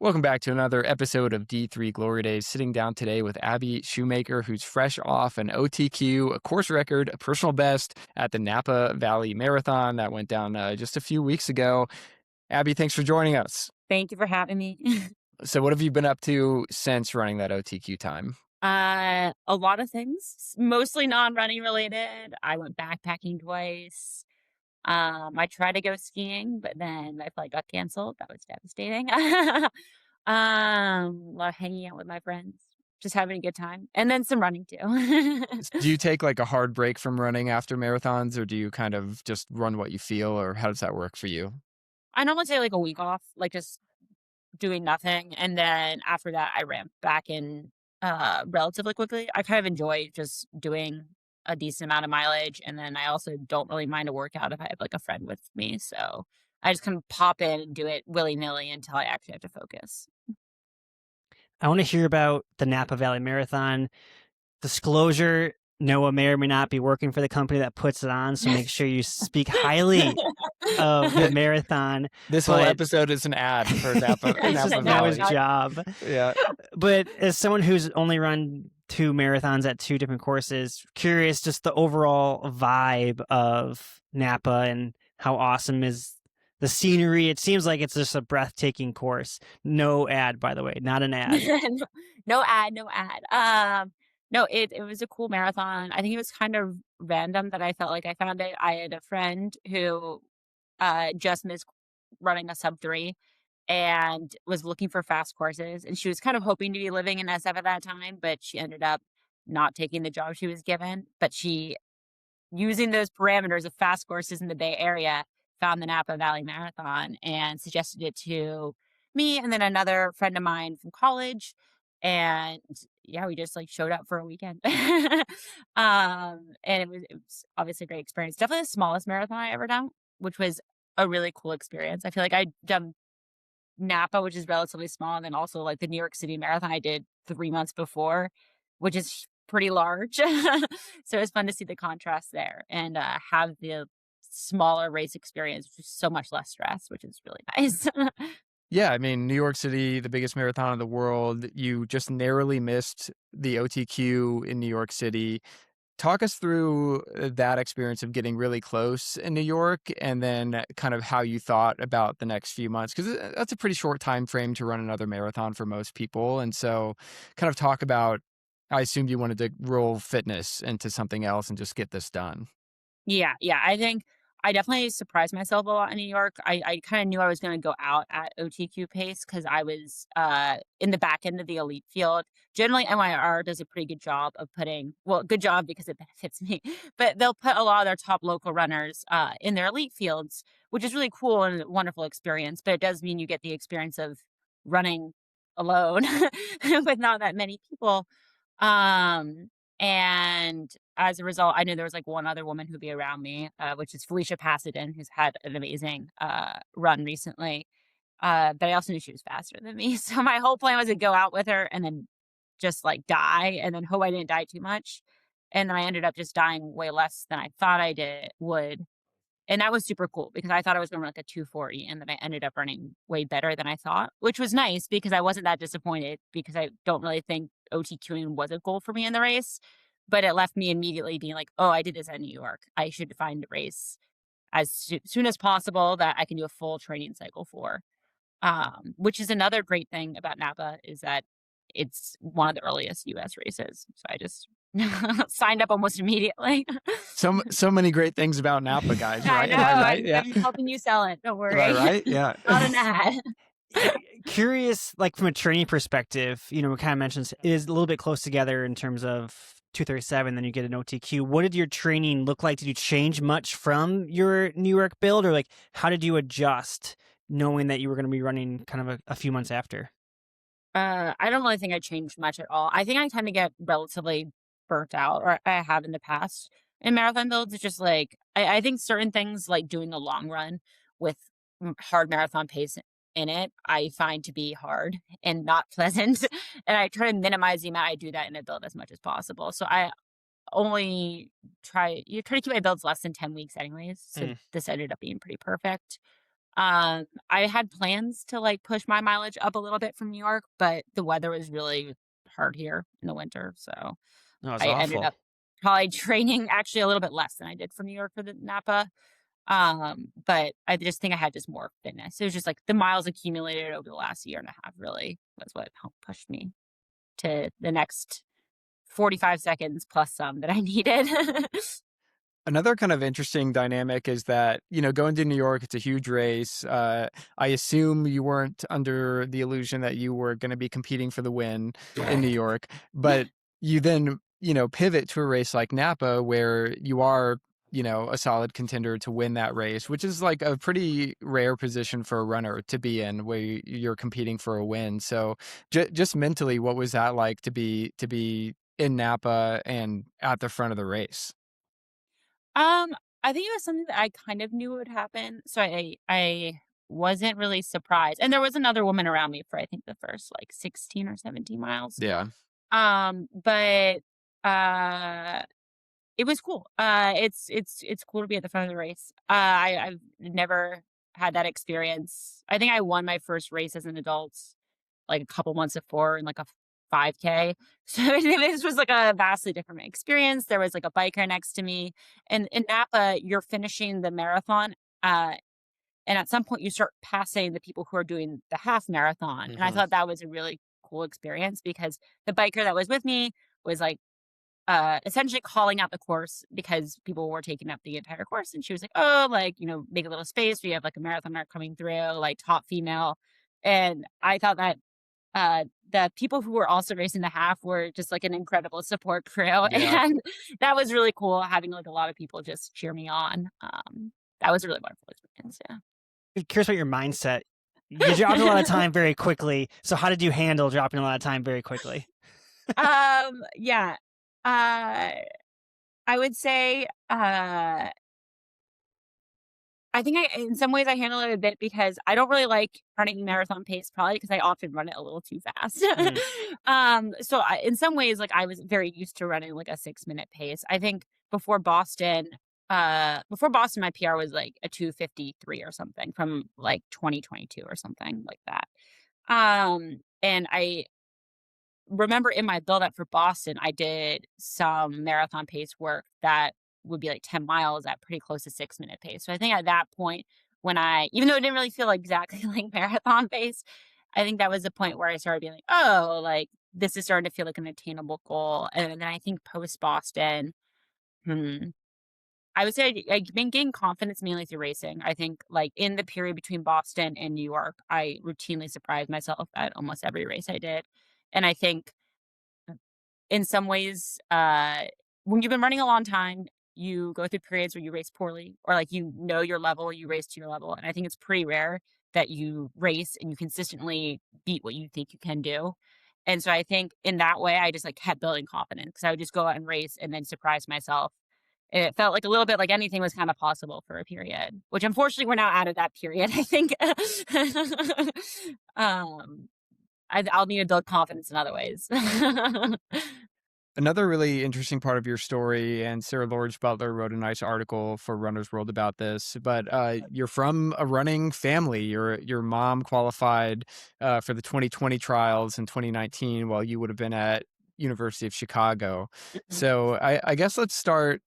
Welcome back to another episode of D3 Glory Days. Sitting down today with Abby Shoemaker, who's fresh off an OTQ, a course record, a personal best at the Napa Valley Marathon that went down just a few weeks ago. Abby, thanks for joining us. Thank you for having me. So, what have you been up to since running that OTQ time? A lot of things, mostly non-running related. I went backpacking twice. I tried to go skiing, but then my flight got canceled. That was devastating. A lot of hanging out with my friends, just having a good time, and then some running too. Do you take like a hard break from running after marathons, or do you kind of just run what you feel, or how does that work for you? I normally take like a week off, like just doing nothing, and then after that, I ramp back in relatively quickly. I kind of enjoy just doing a decent amount of mileage, and then I also don't really mind a workout if I have like a friend with me. So I just kind of pop in and do it willy nilly until I actually have to focus. I want to hear about the Napa Valley Marathon. Disclosure, Noah may or may not be working for the company that puts it on, so make sure you speak highly of the marathon. This whole episode is an ad for Napa, It's just Napa Noah's Valley. job. Yeah. But as someone who's only run 2 marathons at 2 different courses, curious just the overall vibe of Napa and how awesome is the scenery. It seems like it's just a breathtaking course. No ad, by the way, not an ad. No ad, no ad. No, it was a cool marathon. I think it was kind of random that I felt like I found it. I had a friend who just missed running a sub 3 and was looking for fast courses, and she was kind of hoping to be living in SF at that time, but she ended up not taking the job she was given. But she, using those parameters of fast courses in the Bay Area, found the Napa Valley Marathon and suggested it to me and then another friend of mine from college. And yeah, we just like showed up for a weekend. And it was obviously a great experience. Definitely the smallest marathon I ever done, which was a really cool experience. I feel like I'd done Napa, which is relatively small, and then also like the New York City Marathon I did 3 months before, which is pretty large. So it's fun to see the contrast there and have the smaller race experience, which is so much less stress, which is really nice. Yeah, I mean, New York City, the biggest marathon in the world, you just narrowly missed the OTQ in New York City. Talk us through that experience of getting really close in New York and then kind of how you thought about the next few months, because that's a pretty short time frame to run another marathon for most people. And so kind of talk about, I assumed you wanted to roll fitness into something else and just get this done. Yeah. I think I definitely surprised myself a lot in New York. I kind of knew I was going to go out at OTQ pace because I was in the back end of the elite field. Generally, NYR does a pretty good job of good job because it benefits me, but they'll put a lot of their top local runners in their elite fields, which is really cool and a wonderful experience. But it does mean you get the experience of running alone with not that many people. Um, and as a result, I knew there was like one other woman who'd be around me, which is Felicia Pasadena, who's had an amazing run recently. But I also knew she was faster than me. So my whole plan was to go out with her and then just like die and then hope I didn't die too much. And then I ended up just dying way less than I thought would. And that was super cool because I thought I was going to run like a 2:40 and then I ended up running way better than I thought, which was nice because I wasn't that disappointed because I don't really think OTQing was a goal for me in the race. But it left me immediately being like, oh, I did this at New York. I should find a race as soon as possible that I can do a full training cycle for. Which is another great thing about Napa is that it's one of the earliest US races. So I just signed up almost immediately. So many great things about Napa, guys, I right? know. Am I right? Yeah. I'm helping you sell it. Don't worry. Am I right? Yeah. Not an ad. Curious, like from a training perspective, we kind of mentioned is a little bit close together in terms of 237, then you get an OTQ. What did your training look like? Did you change much from your New York build, or like how did you adjust knowing that you were going to be running kind of a few months after? I don't really think I changed much at all. I think I tend to get relatively burnt out, or I have in the past in marathon builds. It's just like I think certain things like doing a long run with hard marathon pace in it, I find to be hard and not pleasant. And I try to minimize the amount I do that in a build as much as possible. So I only try to keep my builds less than 10 weeks anyways. So this ended up being pretty perfect. I had plans to, like, push my mileage up a little bit from New York, but the weather was really hard here in the winter, so No, it's I ended awful. up probably training actually a little bit less than I did for New York for the Napa. But I just think I had just more fitness. It was just, like, the miles accumulated over the last year and a half really was what helped push me to the next 45 seconds plus some that I needed. Another kind of interesting dynamic is that, going to New York, it's a huge race. I assume you weren't under the illusion that you were going to be competing for the win in New York, but you then, pivot to a race like Napa where you are, a solid contender to win that race, which is like a pretty rare position for a runner to be in where you're competing for a win. So just mentally, what was that like to be in Napa and at the front of the race? Um, I think it was something that I kind of knew would happen, so I wasn't really surprised, and there was another woman around me for I think the first, like, 16 or 17 miles. Yeah. But, uh, it was cool. It's cool to be at the front of the race. I've never had that experience. I think I won my first race as an adult, like, a couple months before in, like, a 5K. So, this was, like, a vastly different experience. There was, like, a biker next to me, and in Napa, you're finishing the marathon, uh, and at some point, you start passing the people who are doing the half marathon, and I Mhm. thought that was a really cool experience because the biker that was with me was, like, essentially calling out the course because people were taking up the entire course, and she was like, "Oh, like, make a little space. We have, like, a marathoner coming through, like, top female." And I thought that, the people who were also racing the half were just, like, an incredible support crew, Yeah. and that was really cool having, like, a lot of people just cheer me on. That was a really wonderful experience, Curious about your mindset. You dropped a lot of yeah. time very quickly. So how did you handle dropping a lot of time very quickly? Yeah. Uh, I would say, I think in some ways I handle it a bit because I don't really like running marathon pace probably because I often run it a little too fast. Mhm. So in some ways, like I was very used to running like a 6 minute pace. I think before Boston, my PR was like a 2:53 or something from like 2022 or something like that. And I remember in my build up for Boston, I did some marathon pace work that would be like 10 miles at pretty close to 6 minute pace. So I think at that point, when even though it didn't really feel exactly like marathon pace, I think that was the point where I started being like, oh, like this is starting to feel like an attainable goal. And then I think post Boston, hmm, I would say I've been gaining confidence mainly through racing. I think like in the period between Boston and New York, I routinely surprised myself at almost every race I did. And I think in some ways, when you've been running a long time, you go through periods where you race poorly or like you know your level, you race to your level. And I think it's pretty rare that you race and you consistently beat what you think you can do. And so I think in that way, I just like kept building confidence because I would just go out and race and then surprise myself. And it felt like a little bit like anything was kind of possible for a period, which unfortunately we're now out of that period. I think um, I'll need to build confidence in other ways. Another really interesting part of your story, and Sarah Lorge Butler wrote a nice article for Runner's World about this, but you're from a running family. Your mom qualified for the 2020 trials in 2019 while you would have been at University of Chicago. Mhm. So I guess let's start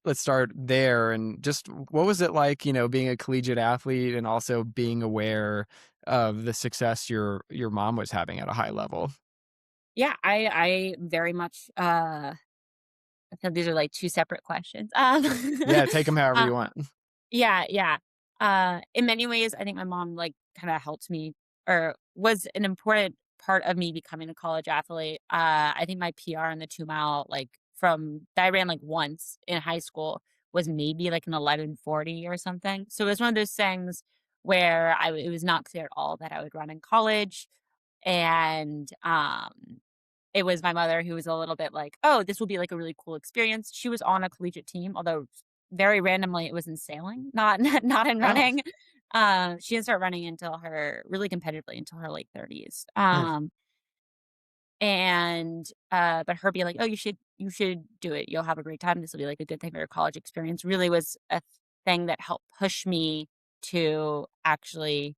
there. And just what was it like, being a collegiate athlete and also being aware of the success your mom was having at a high level? Yeah, I very much, I feel these are, like, 2 separate questions. Yeah, take them however uh, you want. yeah, yeah. In many ways, I think my mom, like, kinda helped me or was an important part of me becoming a college athlete. I think my PR in the 2 mile, like, from that I ran, like, once in high school was maybe, like, an 11:40 or something. So it was one of those things where it was not clear at all that I would run in college, and, it was my mother who was a little bit like, "Oh, this will be, like, a really cool experience." She was on a collegiate team, although very randomly, it was in sailing, not not in Oh. running. She didn't start running until her really competitively until her late 30s. Hmm. But her being like, "Oh, you should do it. You'll have a great time. This will be, like, a good thing for your college experience," really was a thing that helped push me to actually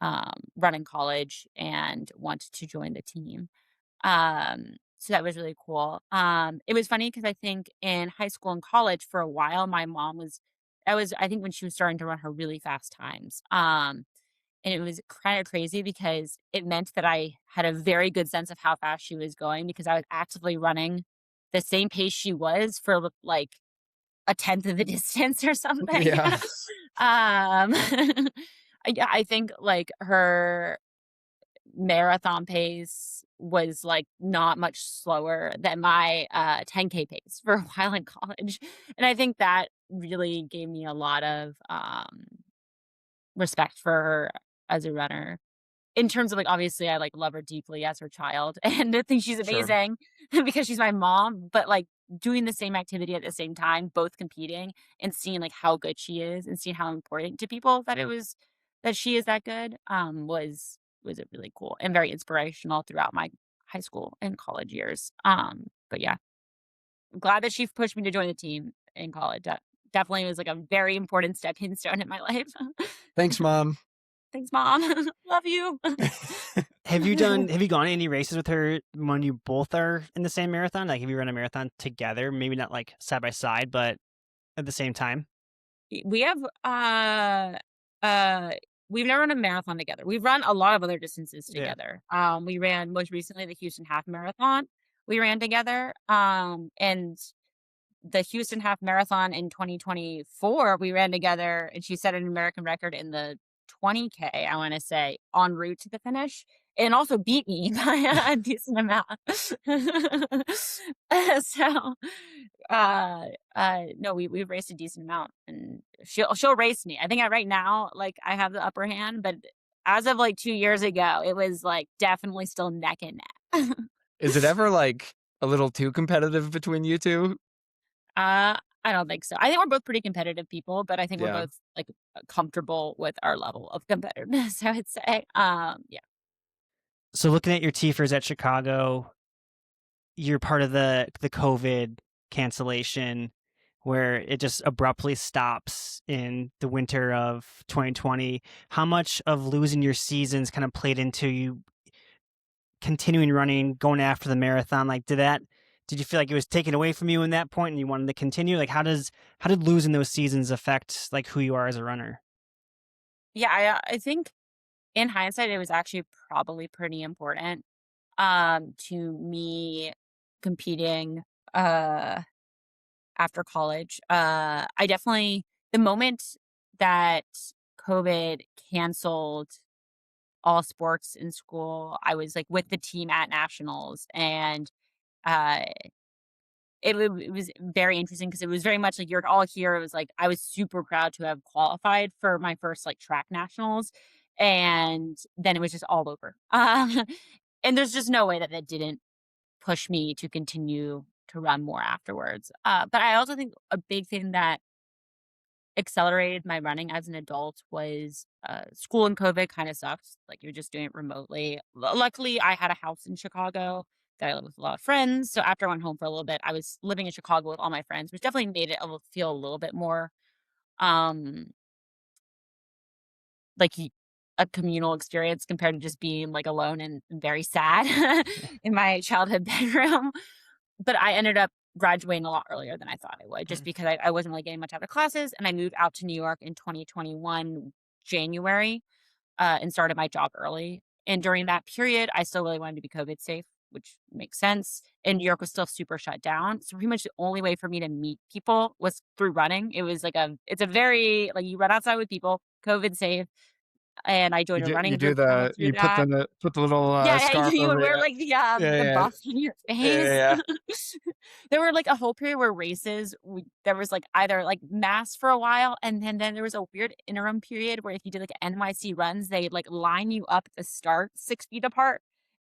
run in college and wanted to join the team. So that was really cool. It was funny because I think in high school and college for a while, my mom was, I think when she was starting to run her really fast times. And it was kind of crazy because it meant that I had a very good sense of how fast she was going because I was actively running the same pace she was for like a tenth of the distance or something. Yeah. Yeah, I think like her marathon pace was, like, not much slower than my, 10K pace for a while in college, and I think that really gave me a lot of, respect for her as a runner. In terms of, like, obviously, I, like, love her deeply as her child, and I think she's Sure. amazing because she's my mom, but, like, doing the same activity at the same time, both competing and seeing, like, how good she is and seeing how important to people that she is that good, was a really cool and very inspirational throughout my high school and college years. But yeah, I'm glad that she pushed me to join the team in college. That definitely was, like, a very important stepping stone in my life. Thanks, mom. Thanks, mom. Love you. Have you gone any races with her when you both are in the same marathon? Like, have you run a marathon together? Maybe not like side by side, but at the same time? We have, uh we've never run a marathon together. We've run a lot of other distances Yeah. together. We ran most recently the Houston Half Marathon. We ran together, and the Houston Half Marathon in 2024, we ran together, and she set an American record in the 20K, I wanna say, en route to the finish, and also beat me by a decent amount. So, uh, no, we've raced a decent amount, and she'll race me. I think right now, like, I have the upper hand, but as of, like, 2 years ago, it was, like, definitely still neck and neck. Is it ever, like, a little too competitive between you 2? I don't think so. I think we're both pretty competitive people, but I think we're Yeah. both, like, comfortable with our level of competitiveness, I would say. Yeah. So looking at your Tifers at Chicago, you're part of the COVID cancellation where it just abruptly stops in the winter of 2020. How much of losing your seasons kind of played into you continuing running, going after the marathon? Like, did you feel like it was taken away from you in that point and you wanted to continue? Like, how did losing those seasons affect like who you are as a runner? Yeah, I think in hindsight, it was actually probably pretty important, to me competing, uh, after college. I definitely the moment that COVID canceled all sports in school, I was, like, with the team at nationals, and, uh it was very interesting because it was very much like you're all here. It was like I was super proud to have qualified for my first, like, track nationals, and then it was just all over. And there's just no way that that didn't push me to continue to run more afterwards. But I also think a big thing that accelerated my running as an adult was, school and COVID kinda sucks, like, you're just doing it remotely. Luckily, I had a house in Chicago that I lived with a lot of friends, so after I went home for a little bit, I was living in Chicago with all my friends, which definitely made it feel a little bit more, um, like a communal experience compared to just being, like, alone and very sad in my childhood bedroom. But I ended up graduating a lot earlier than I thought I would just because I wasn't really getting much out of classes, and I moved out to New York in 2021 January, and started my job early. And during that period, I still really wanted to be COVID safe, which makes sense. And New York was still super shut down. So pretty much the only way for me to meet people was through running. It was like it's a very, like, you run outside with people, COVID safe. And I joined a running You do group kind of the through you that. put the little, Yeah, scarf you would over wear, you. like, Yeah, the yeah. buff on your Yeah, face. yeah, There were, like, a whole period where races, there was, like, either, like, masks for a while, and then there was a weird interim period where if you did, like, NYC runs, they'd, like, line you up at the start 6 feet apart,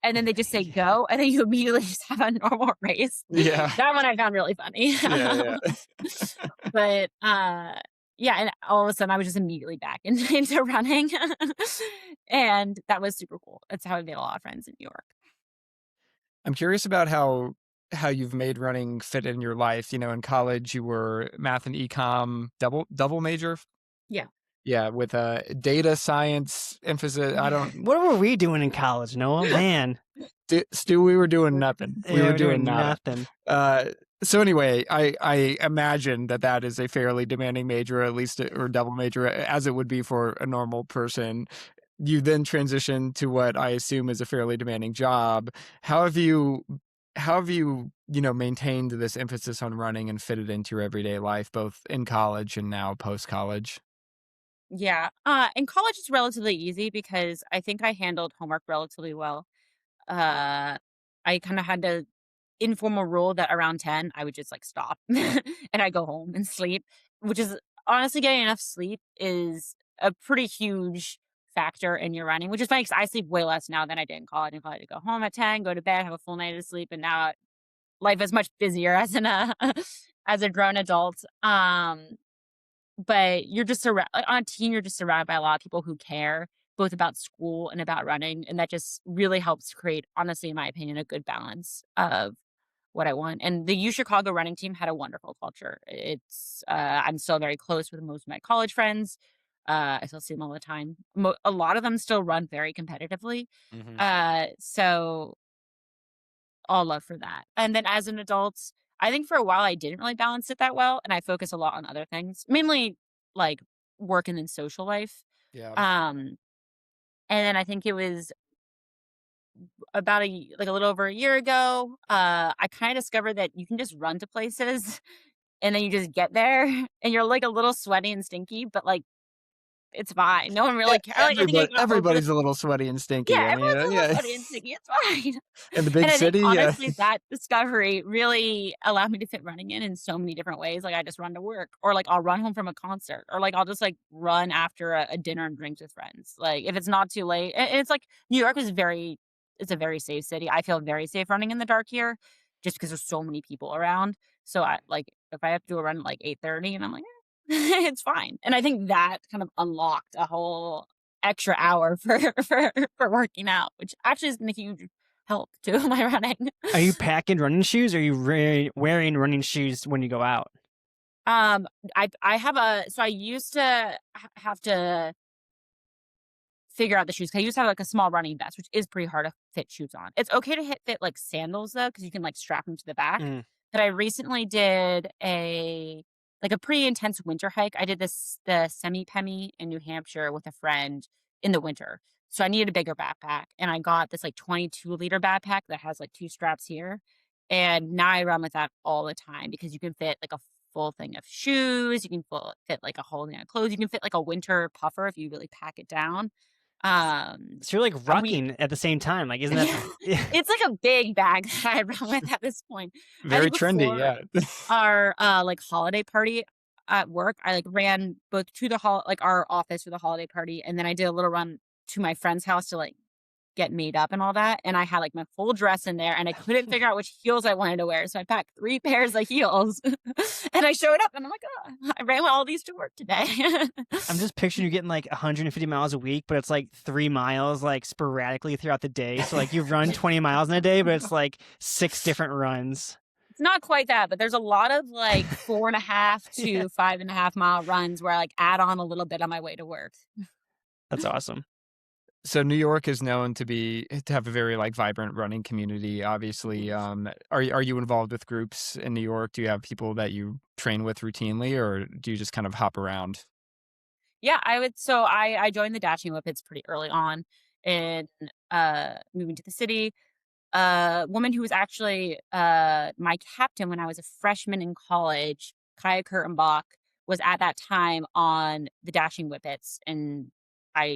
and then they just say, Yeah. "Go," and then you immediately just have a normal race. Yeah. That one I found really funny. Yeah, yeah. But, yeah, and all of a sudden, I was just immediately back into running, and that was super cool. That's how I made a lot of friends in New York. I'm curious about how you've made running fit in your life. You know, in college, you were math and econ double major? Yeah. Yeah, with a data science emphasis. I don't What were we doing in college, Noah? Man, Stu, we were doing nothing. We yeah, were we're doing doing nada. nothing. So anyway, I imagine that is a fairly demanding major, at least, or double major, as it would be for a normal person. You then transition to what I assume is a fairly demanding job. How have you, maintained this emphasis on running and fit it into your everyday life, both in college and now post college? Yeah. In college, it's relatively easy because I think I handled homework relatively well. Uh, I kind of had the informal rule that around 10, I would just like stop and I go home and sleep, which is honestly getting enough sleep is a pretty huge factor in your running, which is funny because I sleep way less now than I did in college. In college, I go home at 10, go to bed, have a full night of sleep, and now life is much busier as an as a grown adult. But you're just on a team, you're just surrounded by a lot of people who care both about school and about running, and that just really helps create, honestly, in my opinion, a good balance of what I want. And the U Chicago running team had a wonderful culture. I'm still very close with most of my college friends. I still see them all the time. A lot of them still run very competitively. Hmm. So all love for that. And then as an adult, I think for a while I didn't really balance it that well, and I focus a lot on other things, mainly like work and then social life. Yeah. Um, and then I think it was about like a little over a year ago, I kind of discovered that you can just run to places and then you just get there and you're like a little sweaty and stinky, but like it's fine. No one Yeah, really cares. Like I think I got over the everybody's a little sweaty and stinky. yeah, I mean, everyone's a little yeah. sweaty and sticky, it's fine. In the And big I think city, yeah. honestly that discovery really allowed me to fit running in so many different ways. Like I just run to work or like I'll run home from a concert or like I'll just like run after a dinner and drinks with friends. Like if it's not too late. And it's like New York is it's a very safe city. I feel very safe running in the dark here just because there's so many people around. So I like if I have to do a run at like 8:30 and I'm like, it's fine. And I think that kind of unlocked a whole extra hour for for working out, which actually has been a huge help to my running. Are you packing running shoes? Or are you wearing running shoes when you go out? Um, I have a so I used to have to figure out the shoes 'cause I used to have, like, a small running vest, which is pretty hard to fit shoes on. It's okay to fit, like, sandals, though, because you can, like, strap them to the back. Mm. But I recently did a pretty intense winter hike. I did the Semi-Pemi in New Hampshire with a friend in the winter. So I needed a bigger backpack, and I got this, like, 22-liter backpack that has, like, 2 straps here, and now I run with that all the time because you can fit, like, a full thing of shoes, you can fit, like, a whole thing of clothes, you can fit, like, a winter puffer if you really pack it down. Um, So you're like we rocking at the same time. Like, isn't that? Yeah. it's like a big bag that I run with at this point. I Very think trendy, before yeah. our, like, holiday party at work, I, like, ran both to our office for the holiday party, and then I did a little run to my friend's house to, like, get made up and all that, and I had, like, my full dress in there, and I couldn't figure out which heels I wanted to wear, so I packed 3 pairs of heels, and I showed up, and I'm like, "Oh, I ran with all these to work today." I'm just picturing you getting like 150 miles a week, but it's like 3 miles like sporadically throughout the day. So like you run 20 miles in a day, but it's like 6 different runs. It's not quite that, but there's a lot of, like, 4.5 Yeah, to 5.5 mile runs where I, like, add on a little bit on my way to work. that's awesome. So New York is known to have a very, like, vibrant running community, obviously. Are you involved with groups in New York? Do you have people that you train with routinely, or do you just kind of hop around? Yeah, I joined the Dashing Whippets pretty early on in, moving to the city. A woman who was actually, my captain when I was a freshman in college, Kaya Kurtenbach, was at that time on the Dashing Whippets, and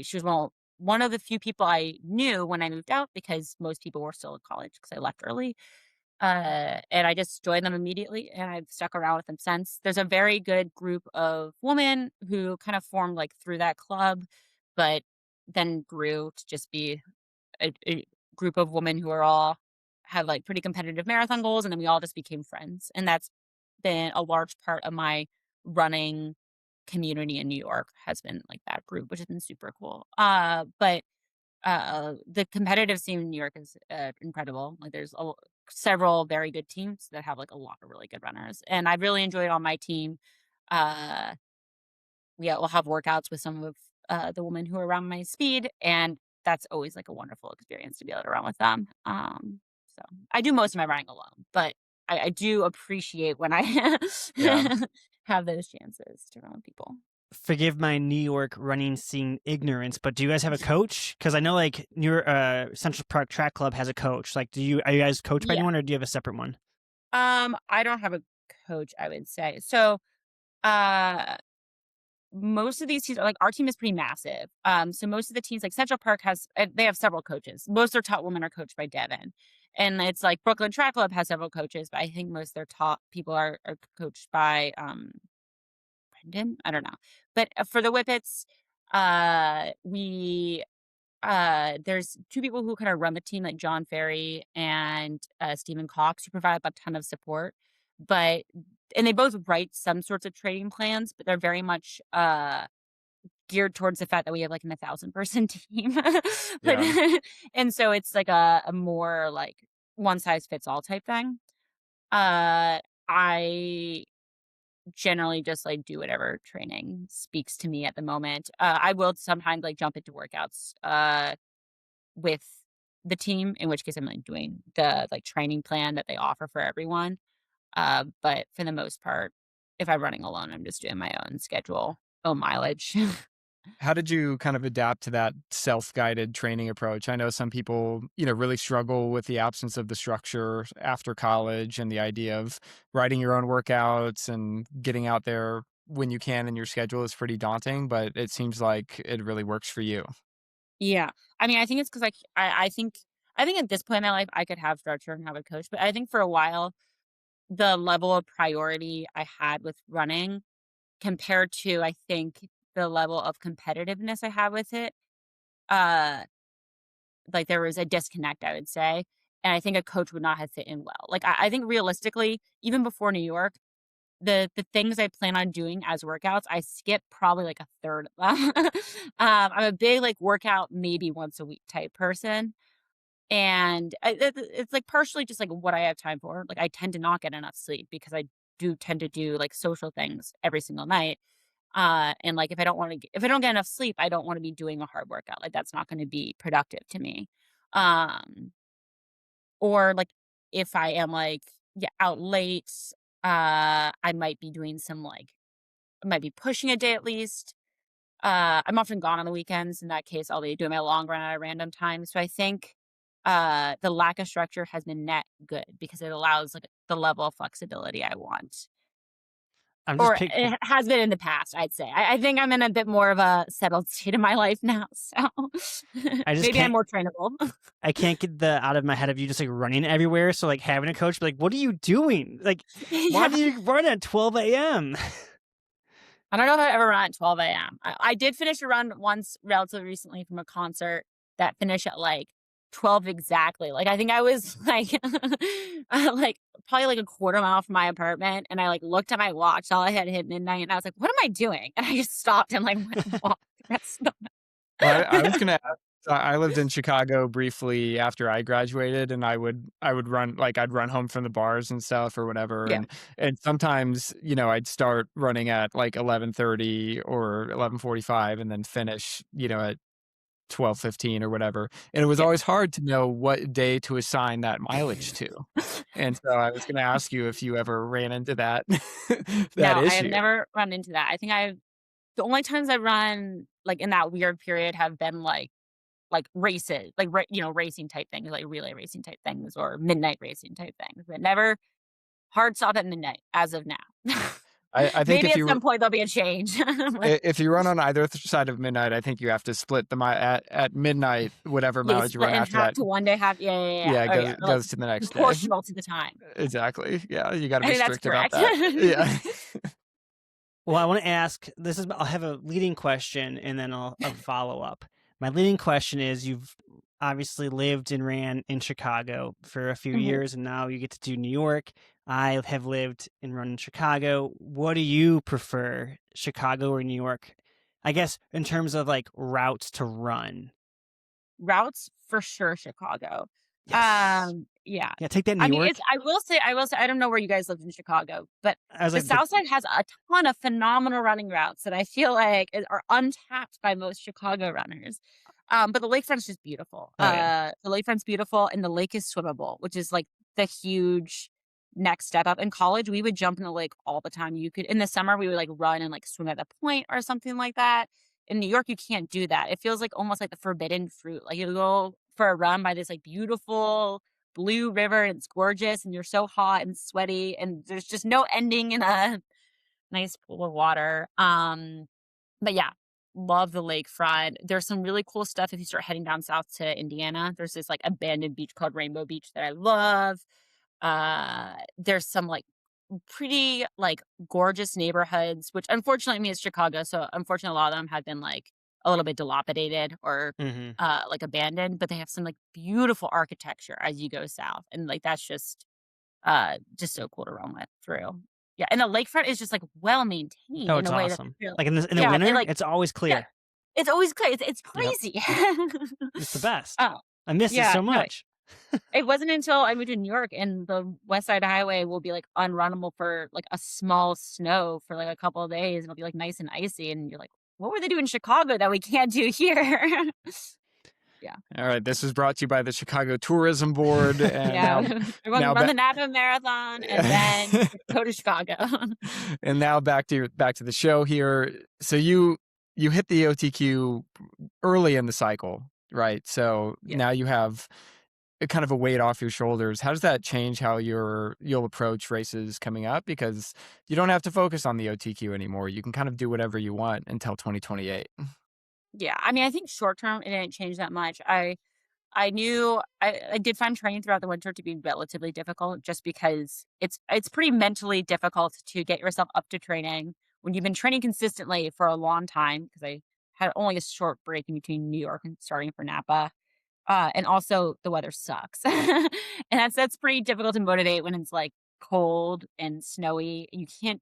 she was one of the few people I knew when I moved out because most people were still in college because I left early. And I just joined them immediately, and I've stuck around with them since. There's a very good group of women who kind of formed, like, through that club, but then grew to just be a group of women who are all had, like, pretty competitive marathon goals, and then we all just became friends, and that's been a large part of my running community in New York has been, like, that group, which has been super cool. But the competitive scene in New York is, incredible. Like, there's several very good teams that have, like, a lot of really good runners, and I've really enjoyed on my team. Uh we'll have workouts with some of the women who are around my speed, and that's always like a wonderful experience to be able to run with them. So I do most of my running alone, but I do appreciate when I Yeah. have those chances to run with people. Forgive my New York running scene ignorance, but do you guys have a coach? Because I know like your Central Park Track Club has a coach. Like, are you guys coached by Yeah. anyone, or do you have a separate one? I don't have a coach, I would say. So, uh, most of these teams are like our team is pretty massive. So most of the teams, like Central Park they have several coaches. Most of their top women are coached by Devin. And it's like Brooklyn Track Club has several coaches, but I think most of their top people are coached by Brendan. I don't know. But for the Whippets, we there's two people who kind of run the team, like John Ferry and Stephen Cox, who provide a ton of support. But and they both write some sorts of training plans, but they're very much geared towards the fact that we have like an 1,000-person team. But Yeah. and so it's like a more like one size fits all type thing. I generally just like do whatever training speaks to me at the moment. I will sometimes like jump into workouts with the team, in which case I'm like doing the like training plan that they offer for everyone. But for the most part, if I'm running alone, I'm just doing my own schedule, own mileage. How did you kind of adapt to that self-guided training approach? I know some people, really struggle with the absence of the structure after college and the idea of writing your own workouts and getting out there when you can and your schedule is pretty daunting, but it seems like it really works for you. Yeah. I mean, I think it's because like I think at this point in my life I could have structure and have a coach, but I think for a while the level of priority I had with running compared to I think the level of competitiveness I had with it, uh, like there was a disconnect, I would say. And I think a coach would not have fit in well. Like I think realistically, even before New York, the things I plan on doing as workouts, I skip probably like a third of them. I'm a big like workout maybe once a week type person. And it's like partially just like what I have time for. Like I tend to not get enough sleep because I do tend to do like social things every single night. And like if I don't get enough sleep, I don't want to be doing a hard workout. Like that's not going to be productive to me. Um, or like if I am like yeah out late, I might be doing some like I might be pushing a day at least. I'm often gone on the weekends. In that case, I'll be doing my long run at a random time. So I think the lack of structure has been net good because it allows like the level of flexibility I want. I'm just Or pick. it has been in the past, I'd say. I think I'm in a bit more of a settled state of my life now. So I just maybe I'm can't. more trainable. I can't get the out of my head of you just like running everywhere. So like having a coach, be like, what are you doing? Like, why Yeah. do you run at 12 a.m.? I don't know if I've ever run at 12 AM. I did finish a run once relatively recently from a concert that finished at, like, 12 exactly. Like, I think I was, like, like, probably, like, a quarter mile from my apartment, and I, like, looked at my watch, saw I had hit midnight, and I was like, "What am I doing?" And I just stopped and, like, went and walked the rest of the Well, I was gonna ask, I lived in Chicago briefly after I graduated, and I would run like, I'd run home from the bars and stuff or whatever, Yeah. and sometimes, I'd start running at, like, 11:30 or 11:45 and then finish, at 12:15 or whatever, and it was Yeah. always hard to know what day to assign that mileage to, and so I was gonna ask you if you ever ran into that that No, I have issue. never run into that. I think I've the only times I've run, like, in that weird period have been, like races, like racing type things, like relay racing type things or midnight racing type things, but never hard stop at midnight as of now. I think Maybe if at you some point there'll be a change. But if you run on either side of midnight, I think you have to split the at midnight, whatever yeah, you mileage you run split in after half that, to one day, half yeah. yeah, Oh, yeah, like, goes to the next day. proportional to the time. Exactly. Yeah, you gotta I be think that's strict about correct. that. Yeah. Well, I want to ask I'll have a leading question and then a follow up. My leading question is you've obviously lived and ran in Chicago for a few Mhm. years and now you get to do New York. I have lived and run in Chicago. What do you prefer, Chicago or New York? I guess in terms of like routes to run. Routes, for sure, Chicago. Yes. Yeah. Yeah, take that in New I mean, York. I will say, I don't know where you guys lived in Chicago, but I was the like, the South Side has a ton of phenomenal running routes that I feel like are untapped by most Chicago runners. But the lakefront's just beautiful. oh, yeah. The lakefront's beautiful, and the lake is swimmable, which is like the huge next step up. In college, we would jump in the lake all the time. You could in the summer we would like run and like swim at the point or something like that. In New York, you can't do that. It feels like almost like the forbidden fruit. Like you go for a run by this like beautiful blue river and it's gorgeous and you're so hot and sweaty and there's just no ending in a nice pool of water. But yeah, love the lakefront. There's some really cool stuff if you start heading down south to Indiana. There's this like abandoned beach called Rainbow Beach that I love. There's some like pretty like gorgeous neighborhoods, which unfortunately I mean it's Chicago, so unfortunately a lot of them have been like a little bit dilapidated or Mhm. like abandoned, but they have some like beautiful architecture as you go south. And like that's just so cool to run with through. Yeah. And the lakefront is just like well maintained Oh, in it's a way that awesome. I feel Like, in the yeah, they winter, like it's always yeah, clear. it's always clear. It's Yep. crazy. It's the best. Oh, I miss it yeah, so no, much. it wasn't until I moved to New York and the West Side Highway will be, like, unrunnable for, like, a small snow for, like, a couple of days, and it'll be, like, nice and icy, and you're like, "What were they doing in Chicago that we can't do here?" Yeah. All right, this was brought to you by the Chicago Tourism Board, and Yeah. now We're gonna now run back the Napa Marathon and then go to Chicago. and now back to the show here. So you hit the OTQ early in the cycle, right? So Yeah. now you have a kind of a weight off your shoulders. How does that change how you'll approach races coming up? Because you don't have to focus on the OTQ anymore. You can kind of do whatever you want until 2028. Yeah, I mean, I think short term, it didn't change that much. I knew I did find training throughout the winter to be relatively difficult just because it's pretty mentally difficult to get yourself up to training when you've been training consistently for a long time because I had only a short break in between New York and starting for Napa. And also the weather sucks. And that's pretty difficult to motivate when it's like cold and snowy. You can't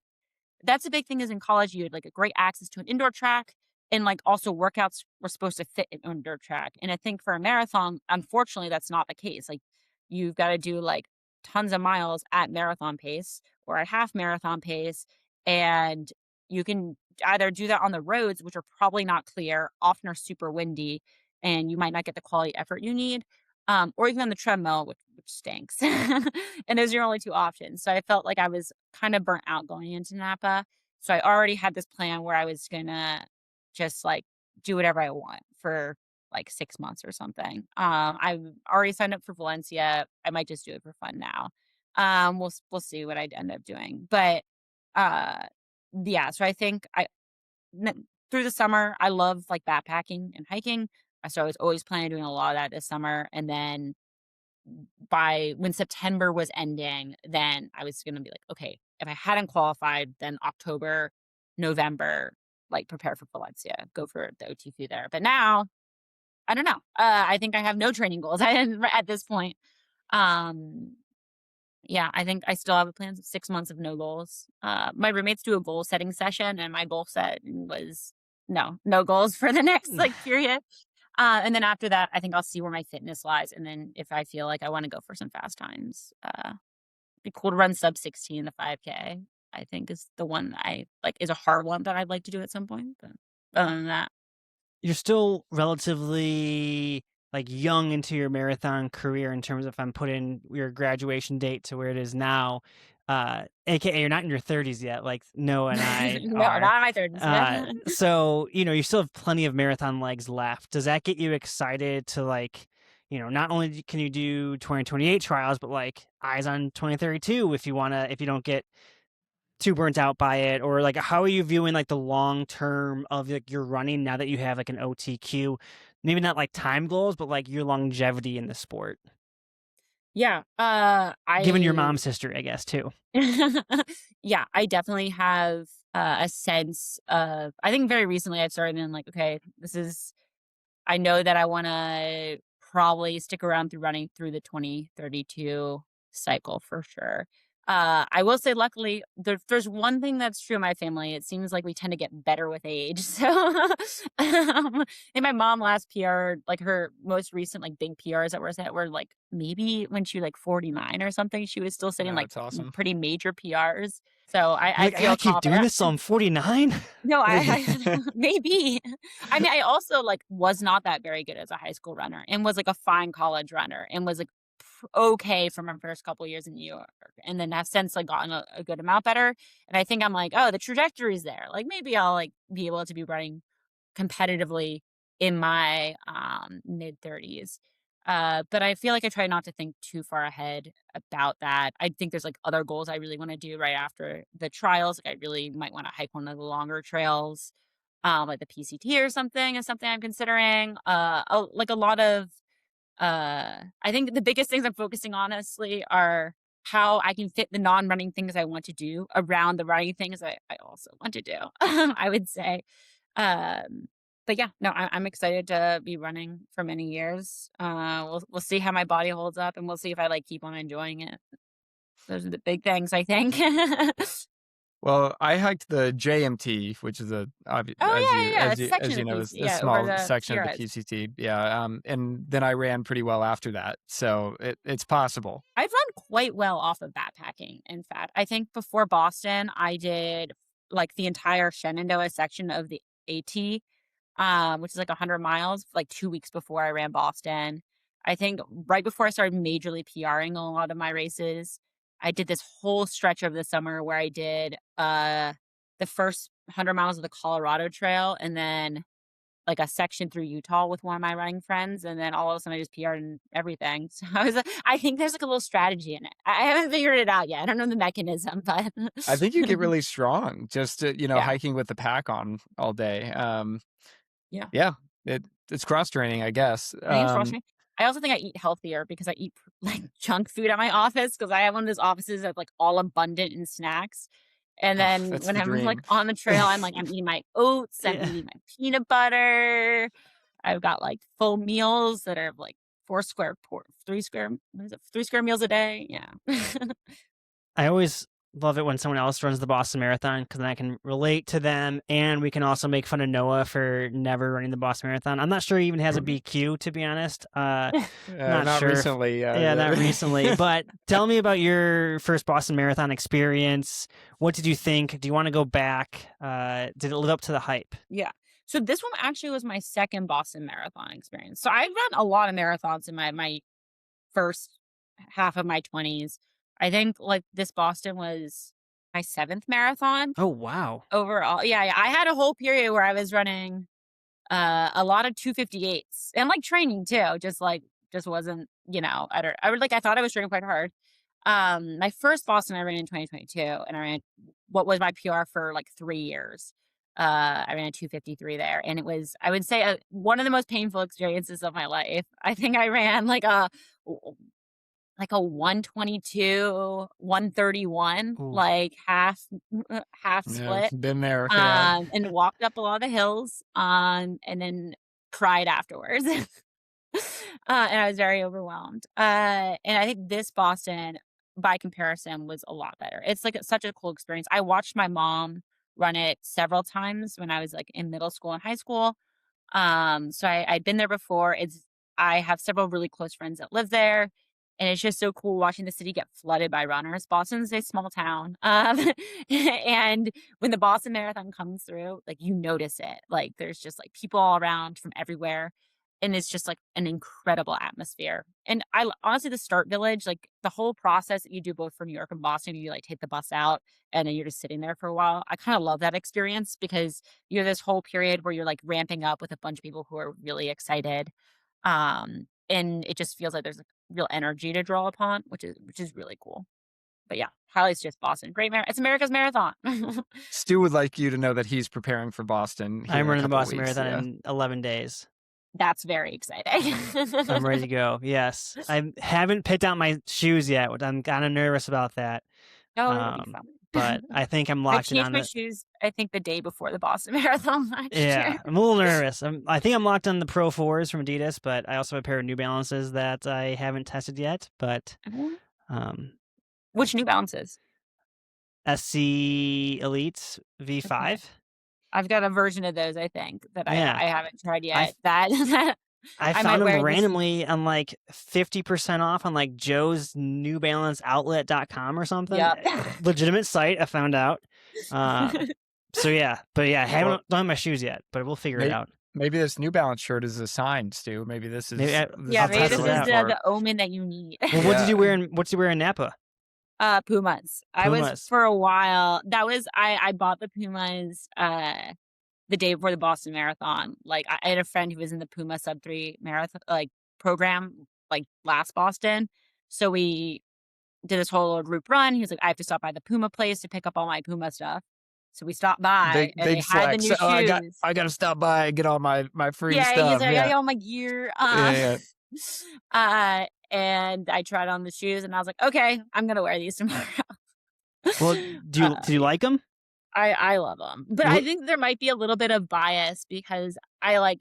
that's a big thing is in college, you had, like, a great access to an indoor track, and, like, also workouts were supposed to fit an indoor track, and I think for a marathon, unfortunately, that's not the case, like, you've gotta do, like, tons of miles at marathon pace or at half marathon pace, and you can either do that on the roads, which are probably not clear, often are super windy, and you might not get the quality effort you need, or even on the treadmill, which stinks. And those are your only 2 options. So I felt like I was kinda burnt out going into Napa. So I already had this plan where I was gonna just, like, do whatever I want for, like, 6 months or something. I've already signed up for Valencia. I might just do it for fun now. We'll see what I'd end up doing. But, uh, yeah, so I think through the summer, I love, like, backpacking and hiking. So I was always planning on doing a lot of that this summer, and then by when September was ending, then I was gonna be like, "Okay, if I hadn't qualified, then October, November, like, prepare for Valencia, go for the OTQ there." But now, I don't know. I think I have no training goals I didn't at this point. Um, yeah, I think I still have a plan of 6 months of no goals. My roommates do a goal setting session, and my goal set was no goals for the next, like, period. And then after that, I think I'll see where my fitness lies, and then if I feel like I wanna go for some fast times, be cool to run sub 16 in the 5K, I think is the one I like, is a hard one that I'd like to do at some point, but other than that You're still relatively, like, young into your marathon career in terms of if I'm putting your graduation date to where it is now, AKA you're not in your 30s yet, like Noah and I no, are. not in my 30s, yeah. So, you still have plenty of marathon legs left. Does that get you excited to, like, not only can you do 2028 trials, but, like, eyes on 2032 if you don't get too burnt out by it? Or, like, how are you viewing, like, the long term of, like, your running now that you have, like, an OTQ? Maybe not, like, time goals, but, like, your longevity in the sport, Yeah, given your I mom's history, I guess, too. yeah, I definitely have, a sense of I think very recently I've started being like, "Okay, this is I know that I wanna probably stick around through running through the 2032 cycle for sure. I will say, luckily, there's one thing that's true in my family. It seems like we tend to get better with age. So, and my mom last PR, like her most recent like big PRs that were set were like maybe when she was like 49 or something. She was still setting Yeah, like that's awesome. pretty major PRs. So You're I like, I gotta feel keep doing confident. this, so I'm 49. No, I maybe. I mean, I also, like, was not that very good as a high school runner and was, like, a fine college runner and was, like, okay for my first couple years in New York, and then have since, like, gotten a good amount better, and I think I'm like, "Oh, the trajectory's there." Like, maybe I'll, like, be able to be running competitively in my, mid-30s. But I feel like I try not to think too far ahead about that. I think there's, like, other goals I really wanna do right after the trials. Like, I really might wanna hike one of the longer trails, like the PCT or something is something I'm considering. Like, a lot of, I think the biggest things I'm focusing on, honestly, are how I can fit the non-running things I want to do around the running things I also want to do, I would say. Um, but yeah, no, I'm excited to be running for many years. We'll see how my body holds up, and we'll see if I like keep on enjoying it. Those are the big things, I think. Well, I hiked the JMT, which is Oh yeah, yeah, yeah. It's a as section you of the know, PC. is a Yeah, over small the section of the PRs. PCT. Yeah, and then I ran pretty well after that, so it's possible. I've run quite well off of backpacking. In fact, I think before Boston, I did like the entire Shenandoah section of the AT, which is like 100 miles, like 2 weeks before I ran Boston. I think right before I started majorly PRing a lot of my races, I did this whole stretch over the summer where I did the first 100 miles of the Colorado Trail and then like a section through Utah with one of my running friends, and then all of a sudden I just PR'd and everything. So I think there's like a little strategy in it. I haven't figured it out yet. I don't know the mechanism, but I think you get really strong just, yeah, hiking with the pack on all day. yeah. Yeah, it's cross training, I guess. I think it's frustrating. I also think I eat healthier because I eat like junk food at my office because I have one of those offices that's like all abundant in snacks. And Oh, then that's when the I'm like dream. on the trail, I'm eating my oats, I'm Yeah. eating my peanut butter. I've got like full meals that are like 3 square, what is it, 3 square meals a day. Yeah. I always love it when someone else runs the Boston Marathon because then I can relate to them, and we can also make fun of Noah for never running the Boston Marathon. I'm not sure he even has a BQ, to be honest. Not Not sure if, recently. yeah, not recently. But tell me about your first Boston Marathon experience. What did you think? Do you want to go back? Did it live up to the hype? Yeah. So this one actually was my second Boston Marathon experience. So I've run a lot of marathons in my first half of my 20s. I think like this Boston was my seventh marathon Oh, wow. overall. Yeah, yeah. I had a whole period where I was running a lot of 258s and like training too. Just wasn't, I thought I was training quite hard. My first Boston I ran in 2022 and I ran what was my PR for like 3 years. I ran a 253 there and it was, I would say, one of the most painful experiences of my life. I think I ran like a 122, 131, Ooh. like half Yeah, split, been there. Yeah. and walked up a lot of the hills, and then cried afterwards. And I was very overwhelmed. And I think this Boston, by comparison, was a lot better. It's like such a cool experience. I watched my mom run it several times when I was like in middle school and high school. So I'd been there before. I have several really close friends that live there, and it's just so cool watching the city get flooded by runners. Boston's a small town, and when the Boston Marathon comes through, like you notice it. Like there's just like people all around from everywhere, and it's just like an incredible atmosphere. And honestly, the start village, like the whole process that you do both for New York and Boston, you like take the bus out and then you're just sitting there for a while. I kind of love that experience because you have this whole period where you're like ramping up with a bunch of people who are really excited. And it just feels like there's like real energy to draw upon, which is really cool. But yeah, highly suggest Boston. It's America's marathon. Stu would like you to know that he's preparing for Boston here I'm in a running the couple Boston weeks. Marathon Yeah. in 11 days. That's very exciting. I'm ready to go. Yes. I haven't picked out my shoes yet, which I'm kind of nervous about that. Oh, it'll be But fun. I think I'm I locked in changed on my it. shoes, I think, the day before the Boston Marathon last year. Yeah, I'm a little nervous. I think I'm locked on the Pro 4s from Adidas, but I also have a pair of New Balances that I haven't tested yet. But Mhm. um, Which New Balances? SC Elites Okay. V5. I've got a version of those, I think, that Yeah. I haven't tried I yet. That I I might found them wear this. randomly on like 50% off on like Joe's New Balance Outlet.com or something. Yep. Legitimate site, I found out. So yeah, but yeah, I Well, don't have my shoes yet, but we'll figure it maybe out. maybe this New Balance shirt is a sign, Stu. Maybe Maybe this Yeah, I'll is what maybe you're test this it is looking out. for. the omen that you need. Well, Yeah. what's he wear in Napa? Pumas. I was Pumas. for a while. That was I bought the Pumas the day before the Boston Marathon. Like I had a friend who was in the Puma Sub 3 marathon program like last Boston. So we did this whole group run. He was like, I have to stop by the Puma place to pick up all my Puma stuff. So we stopped by and they Big had the flex. new Oh, shoes. I got to stop by and get all my free Yeah, he's stuff. like, I got Yeah. all my gear. Yeah. And I tried on the shoes and I was like, okay, I'm gonna wear these tomorrow. Well, do you like them? I love them, but I think there might be a little bit of bias because I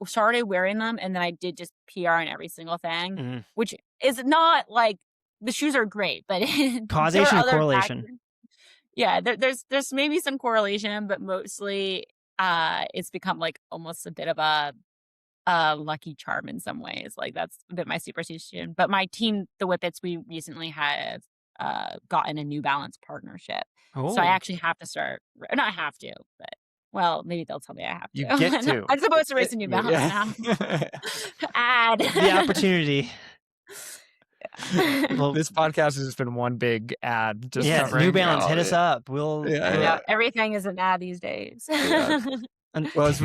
started wearing them and then I did just PR in every single thing, which is not like the shoes are great, but there Causation are or other correlation? factors. Yeah, there's maybe some correlation, but mostly it's become like almost a bit of a lucky charm in some ways. Like that's a bit my superstition. But my team, the Whippets, we recently have gotten a New Balance partnership. So I Oh, actually have to start. Not have to, but well, maybe they'll tell me I have You to. get to. I'm supposed to race a New Balance now. Ad. the opportunity. Well, This podcast has just been one big ad. Just yeah, covering New Balance, all hit us it. up. We'll Yeah. Everything is an ad these days. Yeah. and- Well, as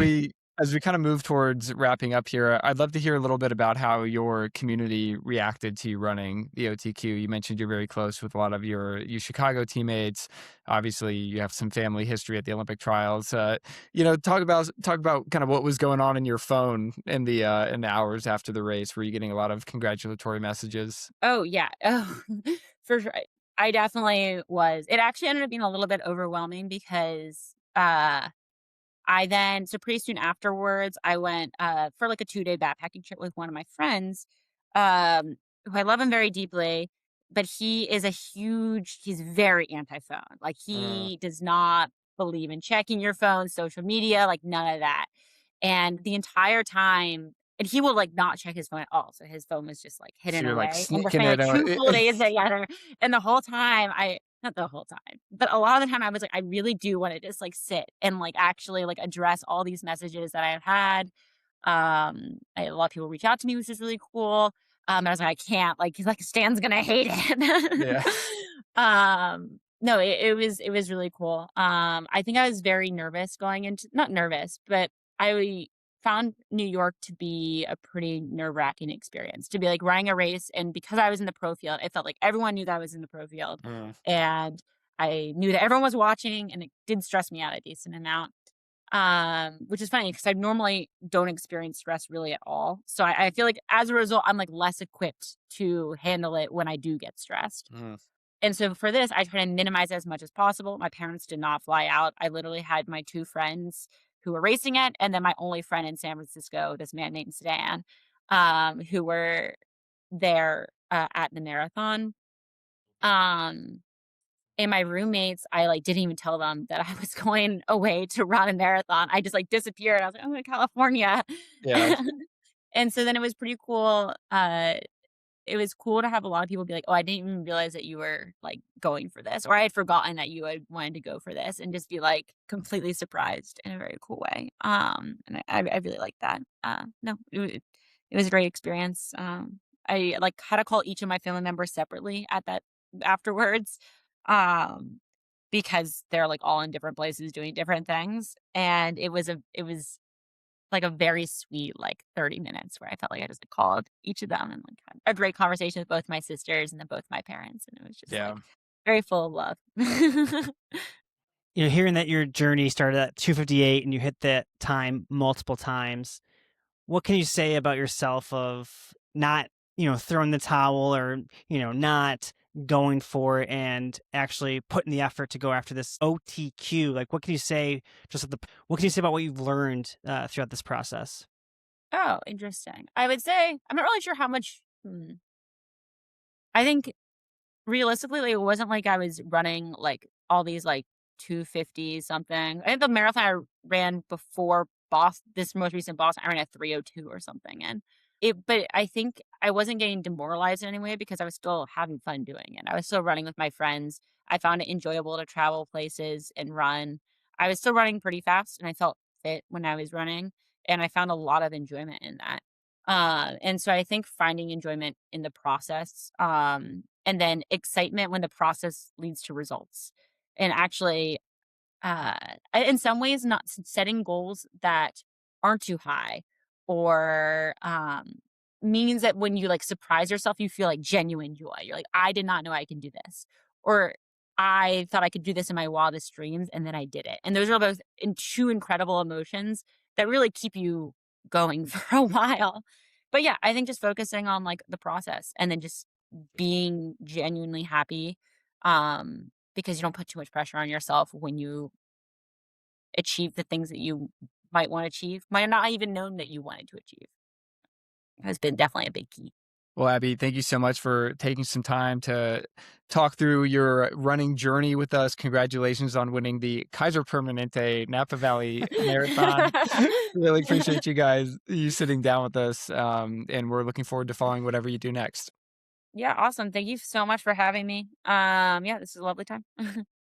we kind of move towards wrapping up here, I'd love to hear a little bit about how your community reacted to you running the OTQ. You mentioned you're very close with a lot of your Chicago teammates. Obviously, you have some family history at the Olympic trials. Talk about kind of what was going on in your phone in the hours after the race. Were you getting a lot of congratulatory messages? Oh, yeah. Oh, for sure. I definitely was. It actually ended up being a little bit overwhelming because so pretty soon afterwards, I went for like a 2-day backpacking trip with one of my friends, who I love him very deeply, but he's very anti-phone. Like he does not believe in checking your phone, social media, like none of that. And the entire time, and he will like not check his phone at all. So his phone was just like So hidden you're like away. And we're sneaking spending it like out. 2 full days together. And the whole time not the whole time, but a lot of the time I was like, I really do want to just like sit and like actually like address all these messages that I've had. A lot of people reach out to me, which is really cool. I was like, I can't, like, he's like, Stan's gonna hate it. Yeah. No, it was really cool. I think I was very nervous going into, not nervous, but I found New York to be a pretty nerve-wracking experience to be like running a race. And because I was in the pro field, I felt like everyone knew that I was in the pro field. And I knew that everyone was watching and it did stress me out a decent amount. Which is funny because I normally don't experience stress really at all. So I feel like as a result, I'm like less equipped to handle it when I do get stressed. And so for this, I try to minimize it as much as possible. My parents did not fly out. I literally had my 2 friends who were racing it, and then my only friend in San Francisco, this man named Stan, who were there at the marathon. And my roommates, I like didn't even tell them that I was going away to run a marathon. I just like disappeared. I was like, I'm going to California. Yeah. And so then it was pretty cool. It was cool to have a lot of people be like, oh, I didn't even realize that you were like going for this, or I had forgotten that you had wanted to go for this, and just be like completely surprised in a very cool way. And I really like that. No, it was a great experience. I like had to call each of my family members separately at that afterwards, because they're like all in different places doing different things, and it was like a very sweet like 30 minutes where I felt like I just like, called each of them and like had a great conversation with both my sisters and then both my parents, and it was just like very full of love. hearing that your journey started at 2:58 and you hit that time multiple times, what can you say about yourself of not, throwing the towel or, not going for it and actually putting the effort to go after this OTQ? Like, what can you say what can you say about what you've learned throughout this process? Oh, interesting. I would say I'm not really sure how much. I think realistically, like, it wasn't like I was running, like, all these, like, 250 something. I think the marathon I ran before this most recent Boston, I ran a 3:02 or something, and but I think I wasn't getting demoralized in any way because I was still having fun doing it. I was still running with my friends. I found it enjoyable to travel places and run. I was still running pretty fast, and I felt fit when I was running, and I found a lot of enjoyment in that. And so I think finding enjoyment in the process, and then excitement when the process leads to results. And actually, uh, in some ways, not setting goals that aren't too high or means that when you like surprise yourself, you feel like genuine joy. You're like, I did not know I could do this. Or I thought I could do this in my wildest dreams, and then I did it. And those are both two incredible emotions that really keep you going for a while. But yeah, I think just focusing on like the process and then just being genuinely happy, because you don't put too much pressure on yourself when you achieve the things that you might wanna achieve, might not even known that you wanted to achieve, has been definitely a big key. Well, Abby, thank you so much for taking some time to talk through your running journey with us. Congratulations on winning the Kaiser Permanente Napa Valley Marathon. Really appreciate you sitting down with us, and we're looking forward to following whatever you do next. Yeah, awesome. Thank you so much for having me. Yeah, this is a lovely time.